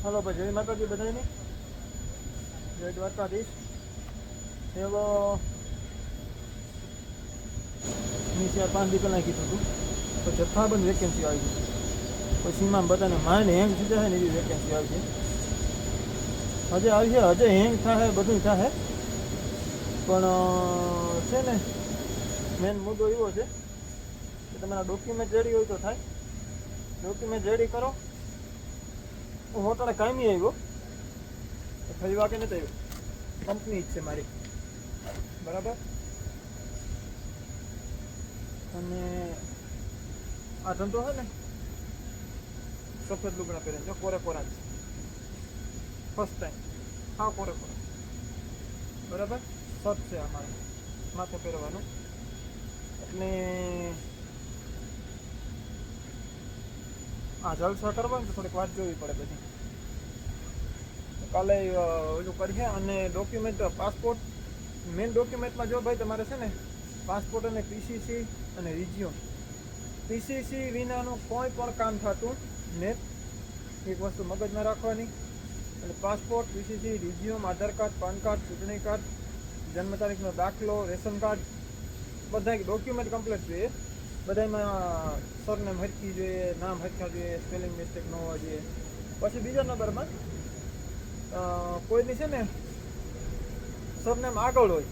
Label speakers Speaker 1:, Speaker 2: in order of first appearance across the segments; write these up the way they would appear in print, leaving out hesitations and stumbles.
Speaker 1: Hello ભાઈ, જય માતાજી બધાને. જય દ્વારકાધીશ. એવો મેં 4-5 દી પહેલાં કીધું હતું તો જથ્થાબંધ વેકેન્સી આવી છે. પછીમાં બધાને માઇન્ડ હેંગ થઈ જાય ને એવી વેકેન્સી આવી છે. હજે આવી છે, હજે હેંગ થાય, બધું થાય, પણ છે ને મેન મુદ્દો એવો છે કે તમારા ડોક્યુમેન્ટ રેડી હોય તો થાય. ડોક્યુમેન્ટ રેડી કરો. હું હોટલે કાયમી આવ્યો, ફરી વાગે નથી આવ્યો. કંપની જ છે મારી, બરાબર. અને આ ધંધો છે ને સફેદ લુગડા પહેરે જો કોરે કોરા જ ફર્સ્ટ ટાઈમ, હા કોરે કોરા, બરાબર. સત છે અમારે માથે પહેરવાનું. એટલે આ જલસા કરવા ને તો થોડીક વાત જોવી પડે બધી. કાલે ઓલું કરીએ. અને ડોક્યુમેન્ટ પાસપોર્ટ, મેઇન ડોક્યુમેન્ટમાં જો ભાઈ તમારે છે ને પાસપોર્ટ અને પીસીસી અને રિઝ્યુમ. પીસીસી વિનાનું કોઈ પણ કામ થતું ને, એક વસ્તુ મગજમાં રાખવાની. એટલે પાસપોર્ટ, પીસીસી, રિઝ્યુમ, આધાર કાર્ડ, પાન કાર્ડ, ચૂંટણી કાર્ડ, જન્મ તારીખનો દાખલો, રેશન કાર્ડ, બધા ડોક્યુમેન્ટ કમ્પ્લીટ જોઈએ. બધામાં સરનેમ હરખી જોઈએ, નામ હરખા જોઈએ, સ્પેલિંગ મિસ્ટેક ન હોવા જોઈએ. પછી બીજા નંબરમાં કોઈની છે ને સરનેમ આગળ હોય.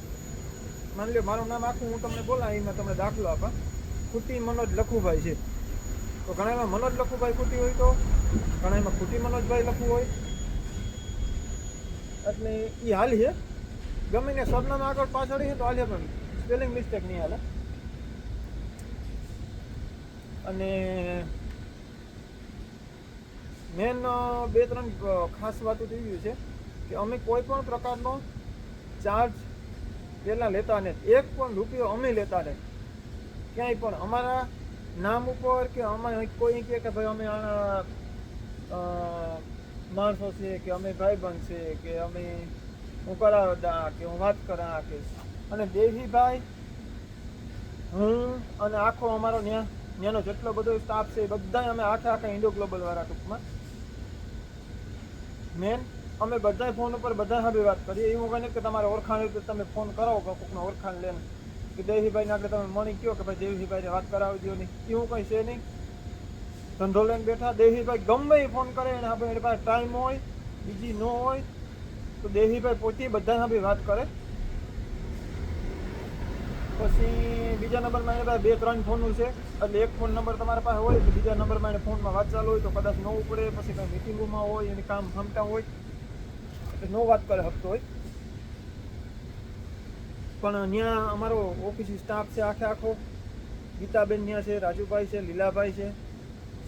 Speaker 1: માની લો મારું નામ આખું હું તમને બોલાવી, એમાં તમને દાખલો આપા, ખુટી મનોજ લખુભાઈ છે, તો ઘણામાં મનોજ લખુભાઈ ખુટી હોય, તો ઘણામાં ખુટી મનોજભાઈ લખવું હોય. એટલે એ હાલી છે. ગમે ને સરનામ આગળ પાછળ છે તો હાલે, પણ સ્પેલિંગ મિસ્ટેક નહીં હાલે. અને મેન 2-3 ખાસ વાતો એવી છે કે અમે કોઈ પણ પ્રકારનો ચાર્જ પહેલાં લેતા નથી. 1 પણ રૂપિયો અમે લેતા નથી ક્યાંય પણ. અમારા નામ ઉપર કે અમે કોઈ કહે કે ભાઈ અમે માણસો છે, કે અમે ભાઈબંધ છે, કે અમે હું કરાવતા, કે હું વાત કરા, કે અને દેવીભાઈ, હું અને આખો અમારો ત્યાંનો જેટલો બધો સ્ટાફ છે એ બધા અમે આખા ઇન્ડો ગ્લોબલ વાળા ટૂંકમાં મેન અમે બધા ફોન ઉપર બધા સાથે વાત કરીએ. એવું કંઈ કે તમારે ઓળખાણ હોય તો તમે ફોન કરાવો, કોઈકને ઓળખાણ લે કે દેવીભાઈને આગળ તમે મણી કહો કે ભાઈ દેવીભાઈને વાત કરાવી દો નહીં, એવું કંઈ છે નહીં. ધંધો લઈને બેઠા. દેવીભાઈ ગમે એ ફોન કરે અને આપણે એની પાસે ટાઈમ હોય, બીજી ન હોય, તો દેવીભાઈ પોતે બધા સાથે વાત કરે. પછી બીજા નંબરમાં એને પાસે 2-3 ફોન છે. એટલે એક ફોન નંબર તમારા પાસે હોય તો બીજા નંબરમાં એને ફોનમાં વાત ચાલુ હોય તો કદાચ ન ઉપડે, પછી કંઈ મિટિંગોમાં હોય, એની કામ ફમતા હોય એટલે ન વાત કરે શકતો હોય. પણ ત્યાં અમારો ઓફિસ સ્ટાફ છે આખો. ગીતાબેન ત્યાં છે, રાજુભાઈ છે, લીલાભાઈ છે,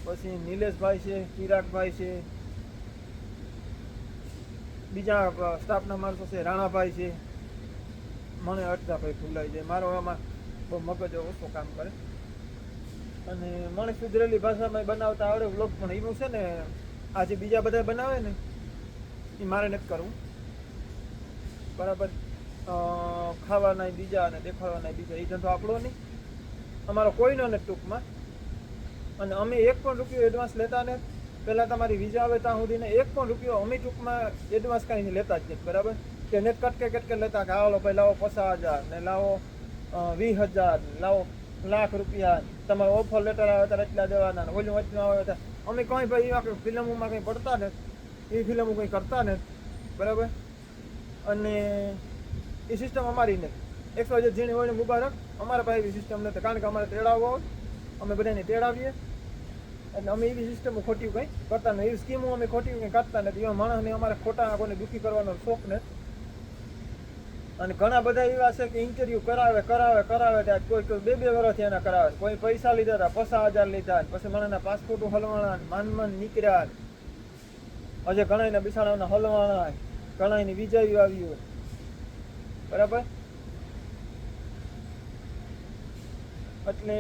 Speaker 1: પછી નિલેશભાઈ છે, ચિરાગભાઈ છે, બીજા સ્ટાફના માણસો છે, રાણાભાઈ છે. મને અડધાભાઈ ભૂલાઈ જાય, મારો આમાં બહુ મગજ ઓછો કામ કરે. અને મને સુધરેલી ભાષામાં બનાવતા આવડે વ્લોગ, પણ એવું છે ને આ જે બીજા બધા બનાવે ને એ મારે નથી કરવું, બરાબર. ખાવાના બીજા અને દેખાડવાના બીજા, એ ધંધો આપણો નહીં, અમારો કોઈનો નથી ટૂંકમાં. અને અમે 1 પણ રૂપિયો એડવાન્સ લેતા ને. પહેલાં તમારી વિઝા આવે ત્યાં સુધીને 1 પણ રૂપિયો અમે ટૂંકમાં એડવાન્સ કાંઈ લેતા જ નથી, બરાબર. કે નેટ કટકે લેતા કે હાલો ભાઈ લાવો 50,000 ને લાવો 20,000, લાવો ₹1,00,000, તમારો ઓફર લેટર આવે ત્યારે એટલા દેવાના, ઓલું વચમાં આવે ત્યારે અમે કંઈ ભાઈ એવા ફિલ્મોમાં કંઈ પડતા ને, એ ફિલ્મો કંઈ કરતા ને, બરાબર. અને એ સિસ્ટમ અમારી નહીં. 100 જેની હોય ને મુબારક, અમારા પાસે એવી સિસ્ટમ નથી, કારણ કે અમારે તેડાવવા હોય, અમે બધાને તેડાવીએ. એટલે અમે એવી સિસ્ટમો ખોટી કંઈ કરતા નથી, એવી સ્કીમો અમે ખોટી કંઈ કાઢતા નથી. એવા માણસને અમારે ખોટા કોઈને દુઃખી કરવાનો શોખ નથી. અને ઘણા બધા એવા છે કે ઇન્ટરવ્યૂ કરાવે ત્યાં કોઈ 2-2 વર્ષથી એના કરાવે, કોઈ પૈસા લીધા હતા, 50,000 લીધા, પછી મને પાસપોર્ટ હલવાણા, માન નીકળ્યા. હજે ઘણાના બિસાડાના હલવાણા, ઘણાની વિજય આવી હોય, બરાબર. એટલે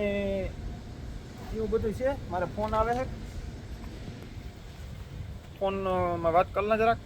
Speaker 1: એવું બધું છે. મારે ફોન આવે છે, ફોનમાં વાત કરી લે જરાક.